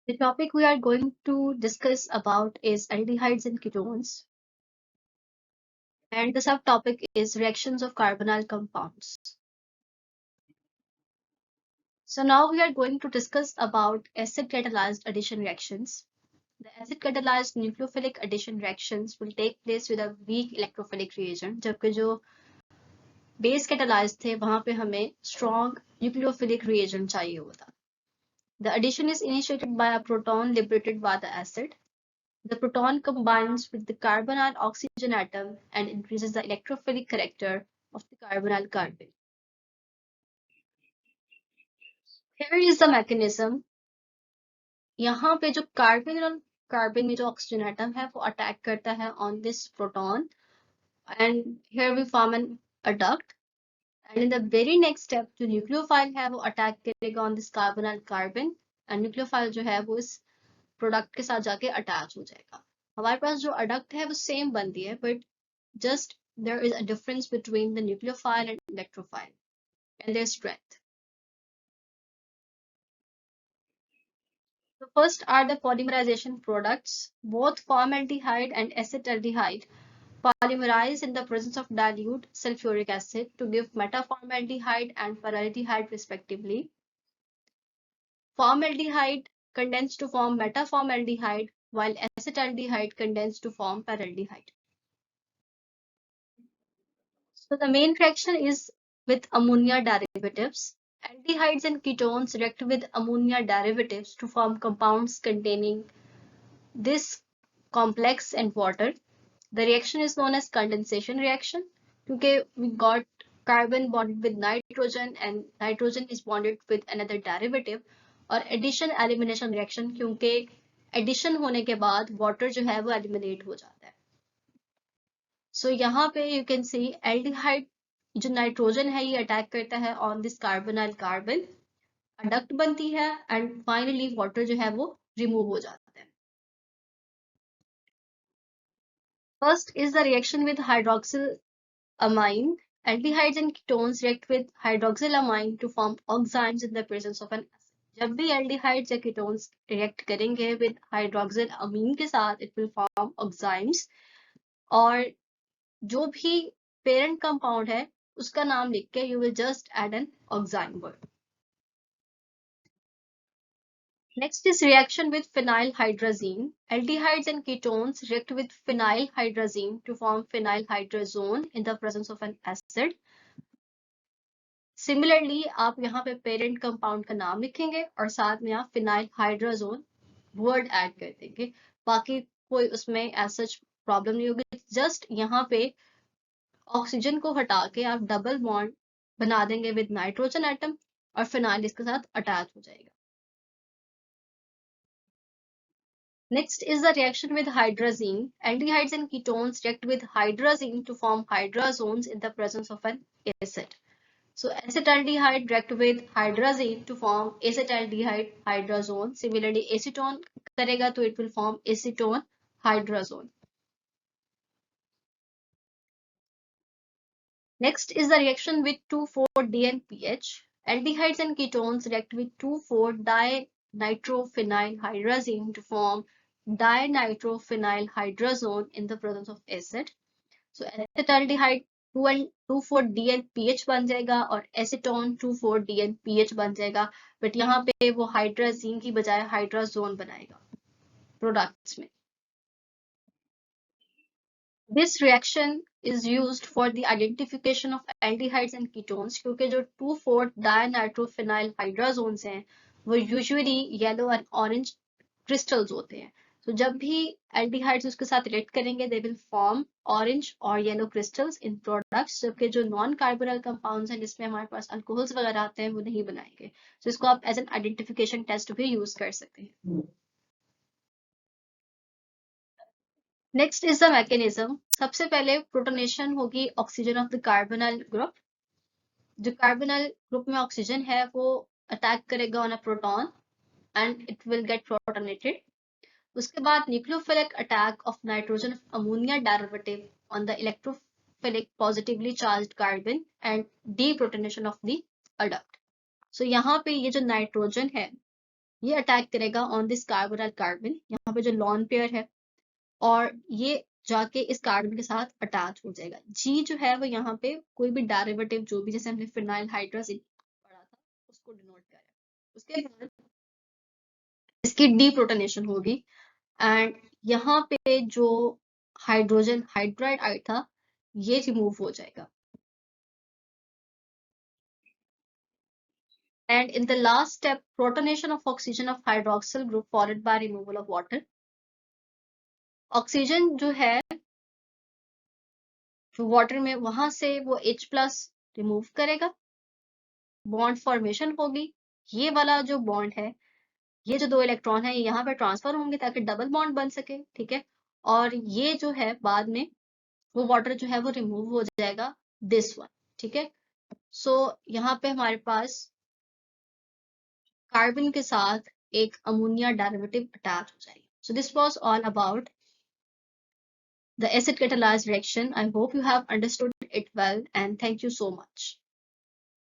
The topic we are going to discuss about is aldehydes and ketones, and the subtopic is reactions of carbonyl compounds. So now we are going to discuss about acid-catalyzed addition reactions. The acid-catalyzed nucleophilic addition reactions will take place with a weak electrophilic reagent, जबकि जो base catalyzed थे वहां पे हमें strong nucleophilic reagent चाहिए होता. The addition is initiated by a proton liberated by the acid. The proton combines with the carbonyl oxygen atom and increases the electrophilic character of the carbonyl carbon. Here is the mechanism. यहाँ पे जो carbon और carbon में जो oxygen atom है वो attack करता है on this proton, and here we form a duct, and in the very next step जो न्यूक्लियोफाइल है वो अटैक करेगा on this carbonyl carbon, and nucleophile जो है वो इस प्रोडक्ट के साथ जाके अटैच हो जाएगा. हमारे पास जो अडक्ट है वो सेम बनती है, but just there is a difference between the nucleophile and electrophile and their strength. So first are the polymerization products. Both formaldehyde and acetaldehyde polymerize in the presence of dilute sulfuric acid to give metaformaldehyde and paraldehyde respectively. Formaldehyde condenses to form metaformaldehyde, while acetaldehyde condenses to form paraldehyde. So the main reaction is with ammonia derivatives. Aldehydes and ketones react with ammonia derivatives to form compounds containing this complex and water. The reaction is known as condensation reaction because we got carbon bonded with nitrogen and nitrogen is bonded with another derivative, और addition elimination reaction क्योंकि addition होने के बाद water जो है वो eliminate हो जाता है. So यहाँ पे you can see aldehyde जो नाइट्रोजन है ये अटैक करता है on this carbonyl carbon, adduct बनती है and finally water जो है वो remove हो जाता है. First is the reaction with hydroxylamine. Aldehydes and ketones react with hydroxylamine to form oximes in the presence of an acid. जब भी aldehydes या ketones react करेंगे with hydroxylamine के साथ it will form oximes, और जो भी parent compound है उसका नाम लिख के you will just add an oxime word. Next is reaction with phenylhydrazine. Aldehydes and ketones react with phenylhydrazine to form phenylhydrazone in the presence of an acid. Similarly, आप यहाँ पे parent compound का नाम लिखेंगे और साथ में आप phenylhydrazone word add कर देंगे. बाकी कोई उसमें as such problem नहीं होगी. Just यहाँ पे ऑक्सीजन को हटा के आप डबल बॉन्ड बना देंगे विद नाइट्रोजन एटम और फिनाइल इसके साथ अटैच हो जाएगा. Next is the reaction with hydrazine. Aldehydes and ketones react with hydrazine to form hydrazones in the presence of an acid. So acetaldehyde react with hydrazine to form acetaldehyde hydrazone. Similarly, acetone करेगा तो it will form acetone hydrazone. Next is the reaction with 2,4-DNPH. Aldehydes and ketones react with 2,4-dinitrophenylhydrazine to form dinitrophenylhydrazone in the presence of acid. So acetaldehyde 2,4-DNPH बन जाएगा और acetone 2,4-DNPH बन जाएगा, but यहाँ पे वो hydrazine की बजाय हाइड्राजोन बनाएगा प्रोडक्ट्स में. This reaction is used for the identification of aldehydes and ketones क्योंकि जो 2,4-dinitrophenylhydrazones हैं वो usually yellow and orange crystals होते हैं. So जब भी aldehydes उसके साथ react करेंगे they will form orange or yellow crystals in products, जबकि जो non-carbonyl compounds हैं जिसमें हमारे पास alcohols वगैरह आते हैं वो नहीं बनाएंगे. So इसको आप as an identification test भी use कर सकते हैं. Next is the mechanism. सबसे पहले प्रोटोनेशन होगी oxygen of the carbonyl group. जो कार्बोनाइल ग्रुप में ऑक्सीजन है वो अटैक करेगा on a proton and it will get protonated. उसके बाद nucleophilic attack of nitrogen ammonia derivative on the electrophilic positively charged carbon and deprotonation of the adduct. So यहाँ पे ये जो नाइट्रोजन है ये अटैक करेगा ऑन दिस कार्बोनाइल कार्बन, यहाँ पे जो लॉन पेयर है, और ये जाके इस कार्बन के साथ अटैच हो जाएगा। जी जो है वो यहाँ पे कोई भी डेरिवेटिव जो भी, जैसे हमने फिनाइल हाइड्राजीन पढ़ा था उसको डिनोट करें। उसके बाद इसकी डीप्रोटोनेशन होगी एंड यहाँ पे जो हाइड्रोजन हाइड्राइड आइड था ये रिमूव हो जाएगा। And in the last step, protonation of oxygen of hydroxyl group followed by removal of water. Oxygen जो है जो वाटर में, वहां से वो H+ रिमूव करेगा, बॉन्ड फॉर्मेशन होगी। ये वाला जो बॉन्ड है, ये जो 2 इलेक्ट्रॉन है, ये यहाँ पे ट्रांसफर होंगे ताकि डबल बॉन्ड बन सके, ठीक है। और ये जो है बाद में वो वाटर जो है वो रिमूव हो जाएगा, दिस वन, ठीक है। सो यहाँ पे हमारे पास कार्बन के साथ एक अमोनिया डेरिवेटिव अटैच हो जाएगी। So this was all about the acid catalyzed reaction. I hope you have understood it well, and thank you so much.